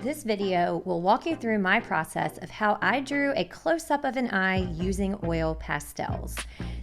This video will walk you through my process of how I drew a close-up of an eye using oil pastels.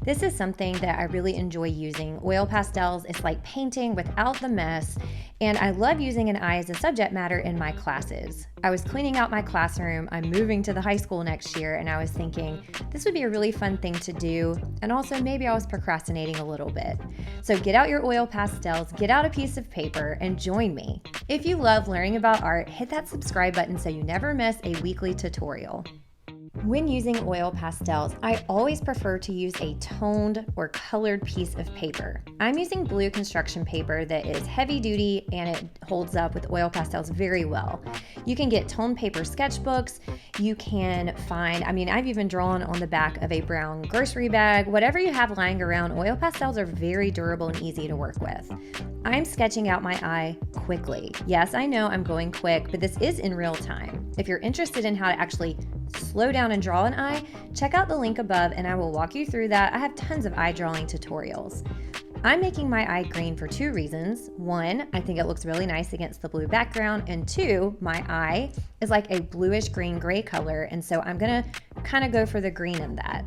This is something that I really enjoy using. Oil pastels is like painting without the mess, and I love using an eye as a subject matter in my classes. I was cleaning out my classroom. I'm moving to the high school next year, and I was thinking this would be a really fun thing to do, and also maybe I was procrastinating a little bit. So get out your oil pastels, get out a piece of paper, and join me. If you love learning about art, hit that subscribe button so you never miss a weekly tutorial. When using oil pastels, I always prefer to use a toned or colored piece of paper. I'm using blue construction paper that is heavy duty and it holds up with oil pastels very well. You can get toned paper sketchbooks. You can find, I've even drawn on the back of a brown grocery bag. Whatever you have lying around, oil pastels are very durable and easy to work with. I'm sketching out my eye quickly. Yes, I know I'm going quick, but this is in real time. If you're interested in how to actually slow down and draw an eye, check out the link above and I will walk you through that. I have tons of eye drawing tutorials. I'm making my eye green for two reasons. One, I think it looks really nice against the blue background, and two, my eye is like a bluish green gray color, and so I'm gonna kind of go for the green in that.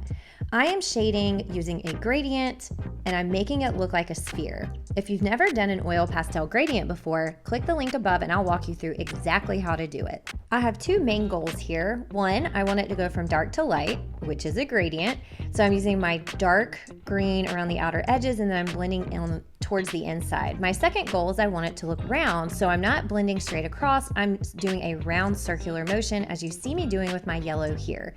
I am shading using a gradient and I'm making it look like a sphere. If you've never done an oil pastel gradient before, click the link above and I'll walk you through exactly how to do it. I have two main goals here. One, I want it to go from dark to light, which is a gradient. So I'm using my dark green around the outer edges and then I'm blending in towards the inside. My second goal is I want it to look round, so I'm not blending straight across, I'm doing a round circular motion as you see me doing with my yellow here.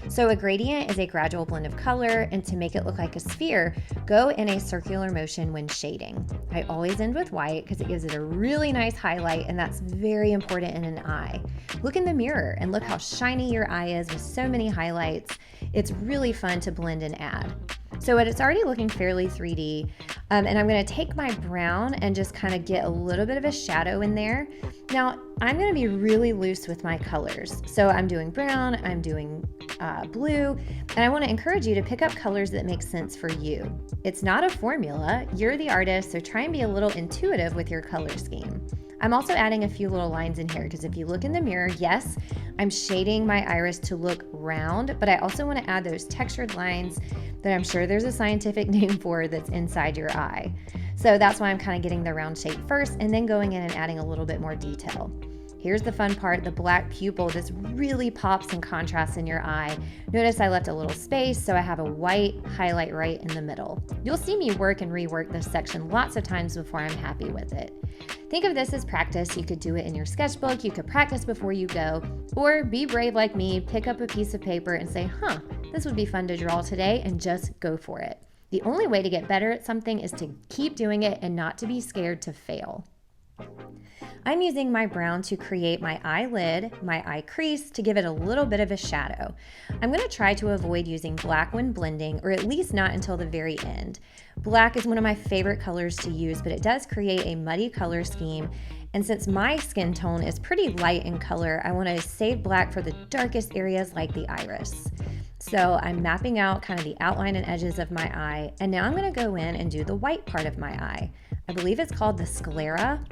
So a gradient is a gradual blend of color, and to make it look like a sphere, go in a circular motion when shading. I always end with white because it gives it a really nice highlight, and that's very important in an eye. Look in the mirror and look how shiny your eye is with so many highlights. It's really fun to blend and add. So it's already looking fairly 3D, and I'm going to take my brown and just kind of get a little bit of a shadow in there. Now, I'm going to be really loose with my colors. So I'm doing brown, I'm doing blue, and I want to encourage you to pick up colors that make sense for you. It's not a formula, you're the artist, so try and be a little intuitive with your color scheme. I'm also adding a few little lines in here because if you look in the mirror, yes, I'm shading my iris to look round, but I also want to add those textured lines that I'm sure there's a scientific name for that's inside your eye. So that's why I'm kind of getting the round shape first and then going in and adding a little bit more detail. Here's the fun part, the black pupil. This really pops and contrasts in your eye. Notice I left a little space, so I have a white highlight right in the middle. You'll see me work and rework this section lots of times before I'm happy with it. Think of this as practice. You could do it in your sketchbook, you could practice before you go, or be brave like me, pick up a piece of paper and say, this would be fun to draw today, and just go for it. The only way to get better at something is to keep doing it and not to be scared to fail. I'm using my brown to create my eyelid, my eye crease, to give it a little bit of a shadow. I'm going to try to avoid using black when blending, or at least not until the very end. Black is one of my favorite colors to use, but it does create a muddy color scheme. And since my skin tone is pretty light in color, I want to save black for the darkest areas like the iris. So I'm mapping out kind of the outline and edges of my eye, and now I'm going to go in and do the white part of my eye. I believe it's called the sclera.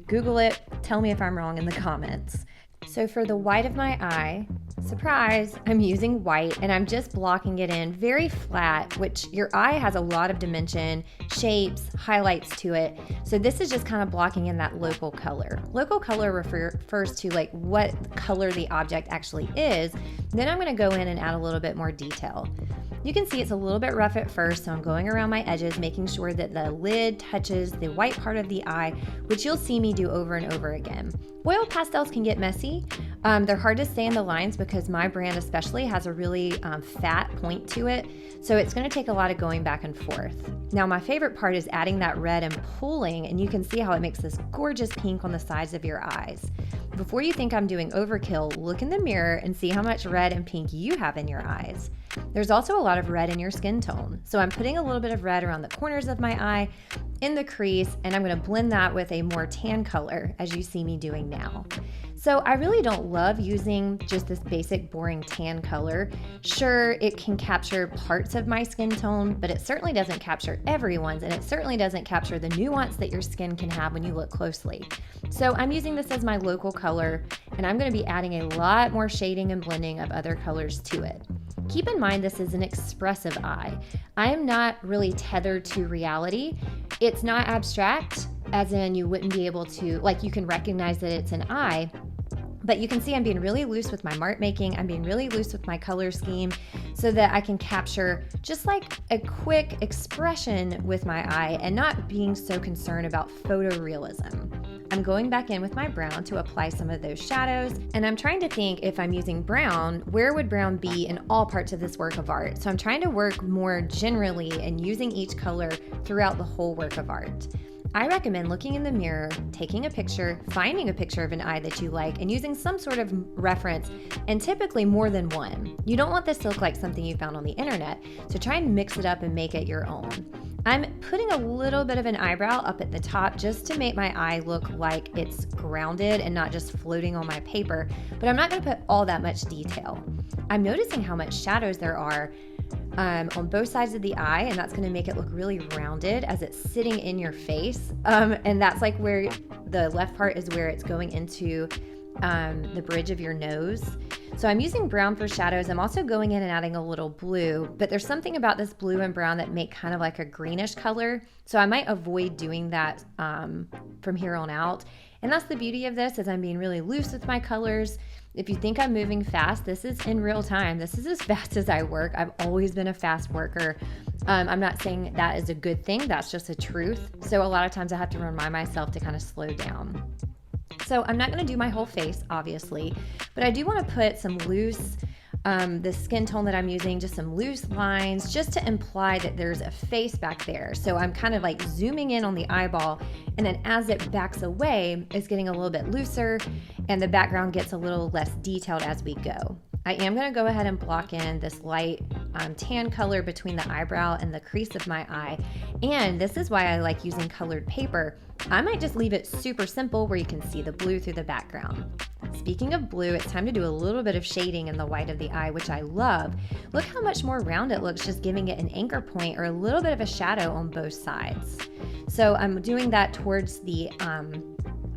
Google it, tell me if I'm wrong in the comments. So for the white of my eye, surprise, I'm using white and I'm just blocking it in very flat, which your eye has a lot of dimension, shapes, highlights to it. So this is just kind of blocking in that local color. Local color refers to like what color the object actually is. Then I'm going to go in and add a little bit more detail. You can see it's a little bit rough at first, so I'm going around my edges, making sure that the lid touches the white part of the eye, which you'll see me do over and over again. Oil pastels can get messy. They're hard to stay in the lines because my brand especially has a really fat point to it, so it's going to take a lot of going back and forth. Now my favorite part is adding that red and pulling, and you can see how it makes this gorgeous pink on the sides of your eyes. Before you think I'm doing overkill, look in the mirror and see how much red and pink you have in your eyes. There's also a lot of red in your skin tone, so I'm putting a little bit of red around the corners of my eye, in the crease, and I'm going to blend that with a more tan color as you see me doing now. So I really don't love using just this basic boring tan color. Sure, it can capture parts of my skin tone, but it certainly doesn't capture everyone's, and it certainly doesn't capture the nuance that your skin can have when you look closely. So I'm using this as my local color, and I'm going to be adding a lot more shading and blending of other colors to it. Keep in mind this is an expressive eye. I am not really tethered to reality. It's not abstract, as in you wouldn't be able to, like, you can recognize that it's an eye, but you can see I'm being really loose with my mark making. I'm being really loose with my color scheme so that I can capture just like a quick expression with my eye and not being so concerned about photorealism. I'm going back in with my brown to apply some of those shadows, and I'm trying to think, if I'm using brown, where would brown be in all parts of this work of art? So I'm trying to work more generally and using each color throughout the whole work of art. I recommend looking in the mirror, taking a picture, finding a picture of an eye that you like, and using some sort of reference, and typically more than one. You don't want this to look like something you found on the internet, so try and mix it up and make it your own. I'm putting a little bit of an eyebrow up at the top just to make my eye look like it's grounded and not just floating on my paper, but I'm not going to put all that much detail. I'm noticing how much shadows there are on both sides of the eye, and that's going to make it look really rounded as it's sitting in your face. And that's like where the left part is where it's going into the bridge of your nose. So I'm using brown for shadows. I'm also going in and adding a little blue, but there's something about this blue and brown that make kind of like a greenish color. So I might avoid doing that from here on out. And that's the beauty of this, is I'm being really loose with my colors. If you think I'm moving fast, this is in real time. This is as fast as I work. I've always been a fast worker. I'm not saying that is a good thing. That's just a truth. So a lot of times I have to remind myself to kind of slow down. So I'm not going to do my whole face, obviously, but I do want to put some loose, the skin tone that I'm using, just some loose lines, just to imply that there's a face back there. So I'm kind of like zooming in on the eyeball, and then as it backs away, it's getting a little bit looser, and the background gets a little less detailed as we go. I am going to go ahead and block in this light tan color between the eyebrow and the crease of my eye. And this is why I like using colored paper. I might just leave it super simple where you can see the blue through the background. Speaking of blue, it's time to do a little bit of shading in the white of the eye, which I love. Look how much more round it looks, just giving it an anchor point or a little bit of a shadow on both sides. So I'm doing that towards the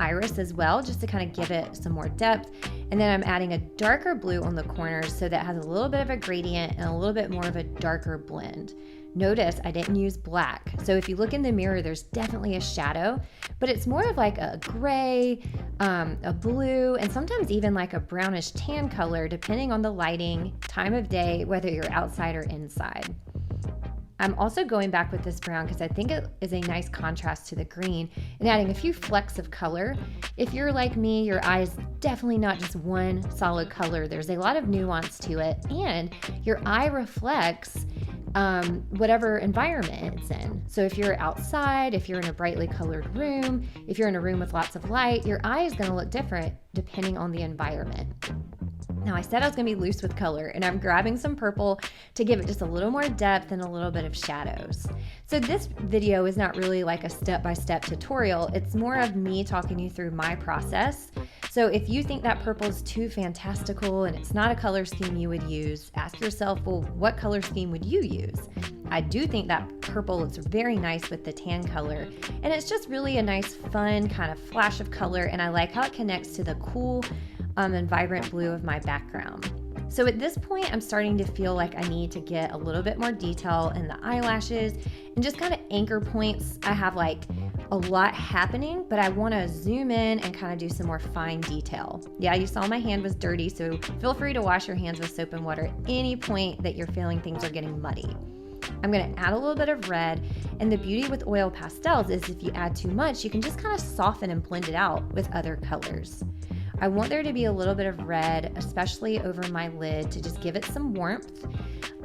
iris as well, just to kind of give it some more depth. And then I'm adding a darker blue on the corners so that has a little bit of a gradient and a little bit more of a darker blend. Notice I didn't use black. So if you look in the mirror, there's definitely a shadow, but it's more of like a gray, a blue, and sometimes even like a brownish tan color, depending on the lighting, time of day, whether you're outside or inside. I'm also going back with this brown because I think it is a nice contrast to the green and adding a few flecks of color. If you're like me, your eye is definitely not just one solid color. There's a lot of nuance to it, and your eye reflects whatever environment it's in. So if you're outside, if you're in a brightly colored room, if you're in a room with lots of light, your eye is going to look different depending on the environment. Now, I said I was going to be loose with color, and I'm grabbing some purple to give it just a little more depth and a little bit of shadows. So this video is not really like a step-by-step tutorial. It's more of me talking you through my process. So if you think that purple is too fantastical and it's not a color scheme you would use, ask yourself, well, what color scheme would you use? I do think that purple looks very nice with the tan color, and it's just really a nice, fun kind of flash of color, and I like how it connects to the cool and vibrant blue of my background. So at this point, I'm starting to feel like I need to get a little bit more detail in the eyelashes and just kind of anchor points. I have like a lot happening, but I want to zoom in and kind of do some more fine detail. Yeah, you saw my hand was dirty, so feel free to wash your hands with soap and water at any point that you're feeling things are getting muddy. I'm going to add a little bit of red, and the beauty with oil pastels is if you add too much, you can just kind of soften and blend it out with other colors. I want there to be a little bit of red, especially over my lid, to just give it some warmth.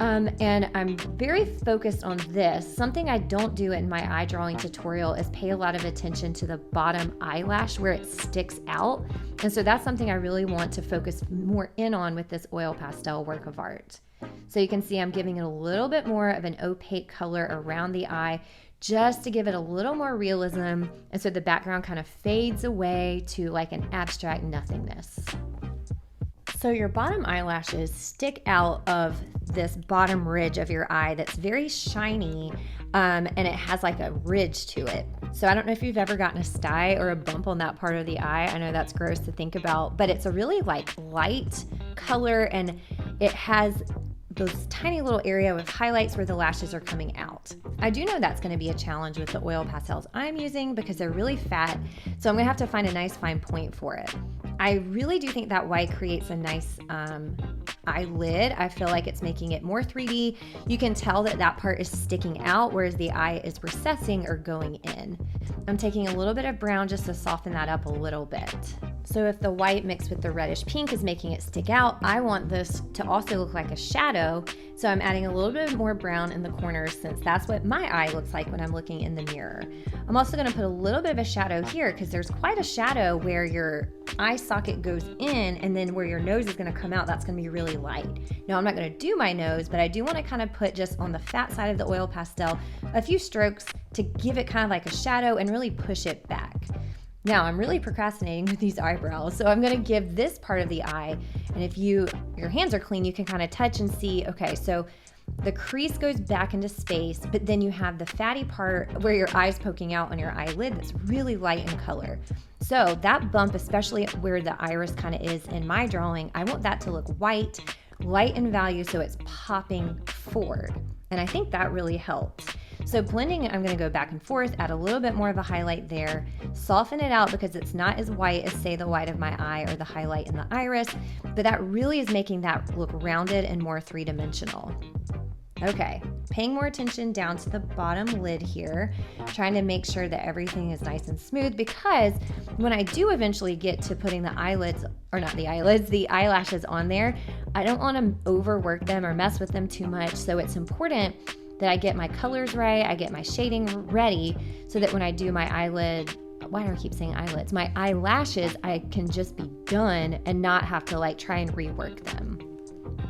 And I'm very focused on this. Something I don't do in my eye drawing tutorial is pay a lot of attention to the bottom eyelash where it sticks out. And so that's something I really want to focus more in on with this oil pastel work of art. So you can see I'm giving it a little bit more of an opaque color around the eye, just to give it a little more realism, and so the background kind of fades away to like an abstract nothingness. So your bottom eyelashes stick out of this bottom ridge of your eye that's very shiny, and it has like a ridge to it. So I don't know if you've ever gotten a sty or a bump on that part of the eye. I know that's gross to think about, but it's a really like light color, and it has those tiny little area with highlights where the lashes are coming out. I do know that's going to be a challenge with the oil pastels I'm using because they're really fat, so I'm going to have to find a nice fine point for it. I really do think that white creates a nice eyelid. I feel like it's making it more 3D. You can tell that that part is sticking out, whereas the eye is recessing or going in. I'm taking a little bit of brown just to soften that up a little bit. So if the white mixed with the reddish pink is making it stick out, I want this to also look like a shadow. So I'm adding a little bit more brown in the corners since that's what my eye looks like when I'm looking in the mirror. I'm also going to put a little bit of a shadow here because there's quite a shadow where your eye socket goes in, and then where your nose is going to come out, that's going to be really light. Now I'm not going to do my nose, but I do want to kind of put just on the fat side of the oil pastel a few strokes to give it kind of like a shadow and really push it back. Now I'm really procrastinating with these eyebrows, so I'm going to give this part of the eye, and if your hands are clean, you can kind of touch and see, okay, so the crease goes back into space, but then you have the fatty part where your eye's poking out on your eyelid that's really light in color. So that bump, especially where the iris kind of is in my drawing, I want that to look white, light in value, so it's popping forward. And I think that really helps. So blending, I'm going to go back and forth, add a little bit more of a highlight there, soften it out because it's not as white as, say, the white of my eye or the highlight in the iris, but that really is making that look rounded and more three-dimensional. Okay, paying more attention down to the bottom lid here, trying to make sure that everything is nice and smooth, because when I do eventually get to putting the eyelashes on there, I don't want to overwork them or mess with them too much. So it's important that I get my colors right, I get my shading ready, so that when I do my eyelid, why do I keep saying eyelids? My eyelashes, I can just be done and not have to like try and rework them.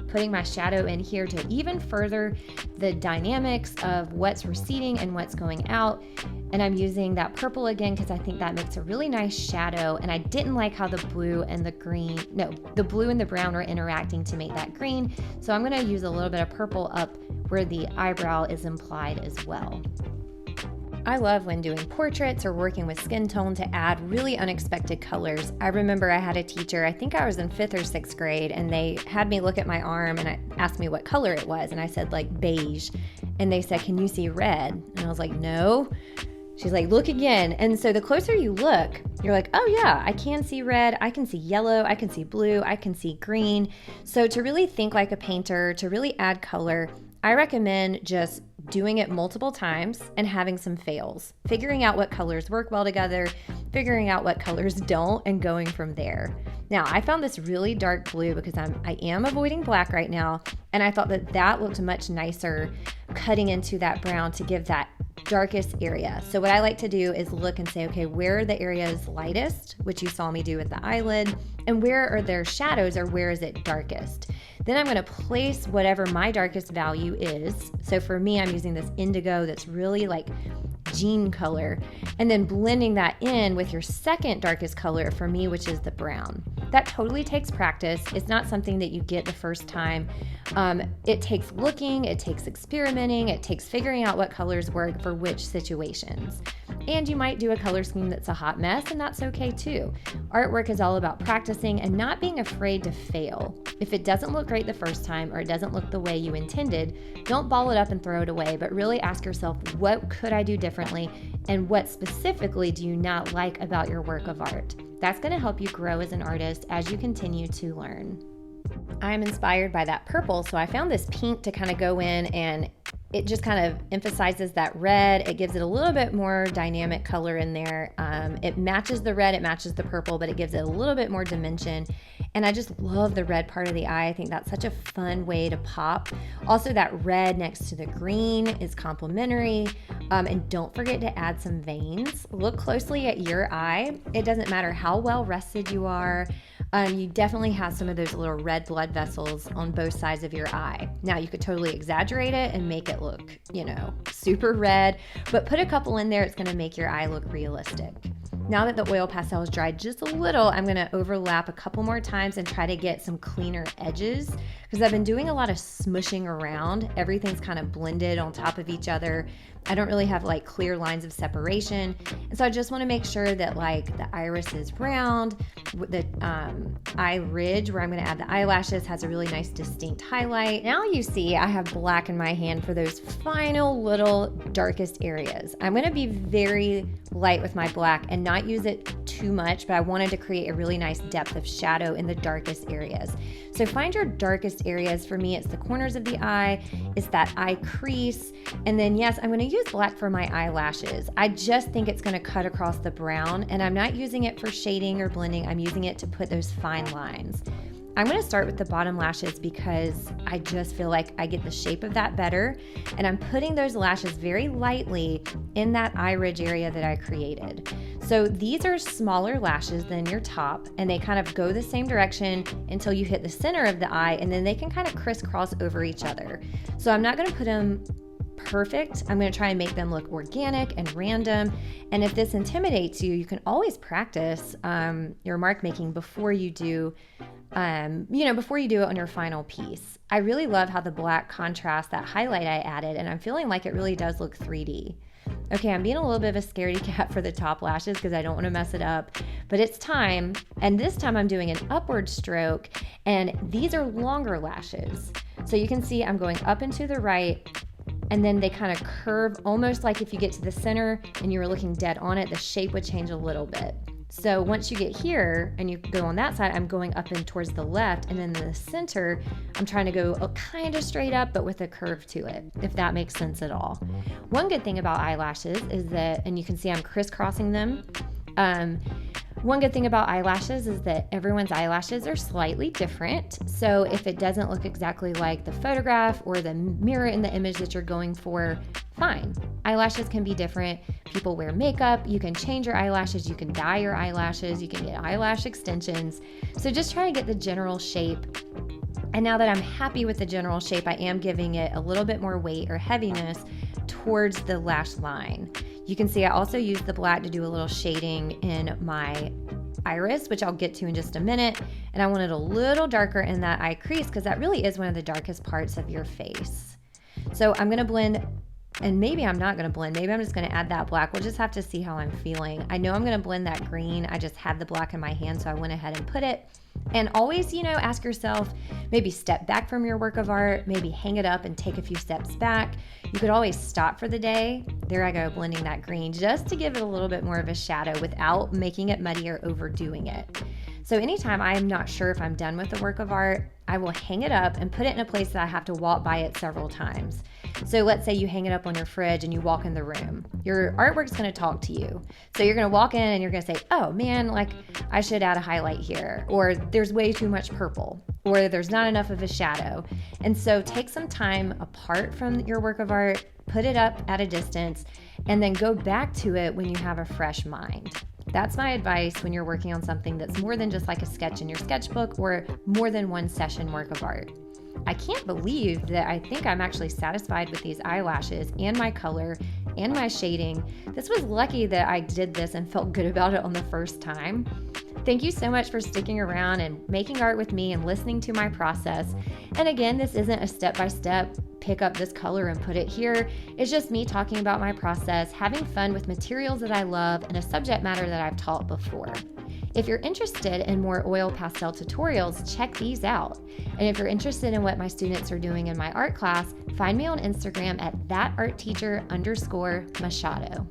Putting my shadow in here to even further the dynamics of what's receding and what's going out. And I'm using that purple again because I think that makes a really nice shadow. And I didn't like how the blue and the blue and the brown were interacting to make that green. So I'm going to use a little bit of purple up where the eyebrow is implied as well. I love when doing portraits or working with skin tone to add really unexpected colors. I remember I had a teacher, I think I was in 5th or 6th grade, and they had me look at my arm and asked me what color it was, and I said like beige, and they said, "Can you see red?" And I was like, "No." She's like, "Look again." And so the closer you look, you're like, "Oh yeah, I can see red, I can see yellow, I can see blue, I can see green." So to really think like a painter, to really add color, I recommend just doing it multiple times and having some fails, figuring out what colors work well together, figuring out what colors don't, and going from there. Now, I found this really dark blue because I am avoiding black right now, and I thought that looked much nicer cutting into that brown to give that darkest area. So what I like to do is look and say, okay, where are the areas lightest, which you saw me do with the eyelid, and where are there shadows, or where is it darkest? Then I'm going to place whatever my darkest value is. So for me, I'm using this indigo that's really like jean color, and then blending that in with your second darkest color for me, which is the brown. That totally takes practice. It's not something that you get the first time. It takes looking, it takes experimenting, it takes figuring out what colors work for which situations. And you might do a color scheme that's a hot mess, and that's okay too. Artwork is all about practicing and not being afraid to fail. If it doesn't look great the first time, or it doesn't look the way you intended, don't ball it up and throw it away, but really ask yourself, what could I do differently, and what specifically do you not like about your work of art? That's going to help you grow as an artist as you continue to learn. I'm inspired by that purple, so I found this pink to kind of go in, and it just kind of emphasizes that red. It gives it a little bit more dynamic color in there. It matches the red, it matches the purple, but it gives it a little bit more dimension. And I just love the red part of the eye. I think that's such a fun way to pop. Also, that red next to the green is complementary. And don't forget to add some veins. Look closely at your eye. It doesn't matter how well rested you are. You definitely have some of those little red blood vessels on both sides of your eye. Now, you could totally exaggerate it and make it look, super red, but put a couple in there. It's going to make your eye look realistic. Now that the oil pastel is dried just a little, I'm going to overlap a couple more times and try to get some cleaner edges because I've been doing a lot of smushing around. Everything's kind of blended on top of each other. I don't really have like clear lines of separation. And so I just want to make sure that like the iris is round, the eye ridge where I'm going to add the eyelashes has a really nice distinct highlight. Now you see I have black in my hand for those final little darkest areas. I'm going to be very light with my black and not use it too much, but I wanted to create a really nice depth of shadow in the darkest areas. So find your darkest areas. For me, it's the corners of the eye, it's that eye crease, and then yes, I'm going to use black for my eyelashes. I just think it's going to cut across the brown, and I'm not using it for shading or blending. I'm using it to put those fine lines. I'm going to start with the bottom lashes because I just feel like I get the shape of that better, and I'm putting those lashes very lightly in that eye ridge area that I created. So these are smaller lashes than your top, and they kind of go the same direction until you hit the center of the eye, and then they can kind of crisscross over each other. So I'm not going to put them perfect. I'm going to try and make them look organic and random. And if this intimidates you, you can always practice your mark making before you do before you do it on your final piece. I really love how the black contrasts that highlight I added, and I'm feeling like it really does look 3D. Okay, I'm being a little bit of a scaredy cat for the top lashes because I don't want to mess it up, but it's time. And this time I'm doing an upward stroke, and these are longer lashes. So you can see I'm going up and to the right, and then they kind of curve almost like if you get to the center and you were looking dead on it, the shape would change a little bit. So once you get here and you go on that side, I'm going up and towards the left, and then in the center, I'm trying to go kind of straight up, but with a curve to it, if that makes sense at all. One good thing about eyelashes is that, and you can see I'm crisscrossing them. One good thing about eyelashes is that everyone's eyelashes are slightly different. So if it doesn't look exactly like the photograph or the mirror in the image that you're going for, fine. Eyelashes can be different. People wear makeup. You can change your eyelashes. You can dye your eyelashes. You can get eyelash extensions. So just try to get the general shape. And now that I'm happy with the general shape, I am giving it a little bit more weight or heaviness towards the lash line. You can see I also used the black to do a little shading in my iris, which I'll get to in just a minute. And I want it a little darker in that eye crease because that really is one of the darkest parts of your face. So I'm going to blend, and maybe I'm not going to blend. Maybe I'm just going to add that black. We'll just have to see how I'm feeling. I know I'm going to blend that green. I just had the black in my hand, so I went ahead and put it. And always, ask yourself, maybe step back from your work of art, maybe hang it up and take a few steps back. You could always stop for the day. There I go, blending that green just to give it a little bit more of a shadow without making it muddy or overdoing it. So anytime I'm not sure if I'm done with the work of art, I will hang it up and put it in a place that I have to walk by it several times. So let's say you hang it up on your fridge and you walk in the room. Your artwork's going to talk to you. So you're going to walk in and you're going to say, oh man, I should add a highlight here, or there's way too much purple, or there's not enough of a shadow. And so take some time apart from your work of art, put it up at a distance, and then go back to it when you have a fresh mind. That's my advice when you're working on something that's more than just like a sketch in your sketchbook or more than one session work of art. I can't believe that I think I'm actually satisfied with these eyelashes and my color and my shading. This was lucky that I did this and felt good about it on the first time. Thank you so much for sticking around and making art with me and listening to my process. And again, this isn't a step-by-step, pick up this color and put it here. It's just me talking about my process, having fun with materials that I love and a subject matter that I've taught before. If you're interested in more oil pastel tutorials, check these out. And if you're interested in what my students are doing in my art class, find me on Instagram at thatartteacher_Machado.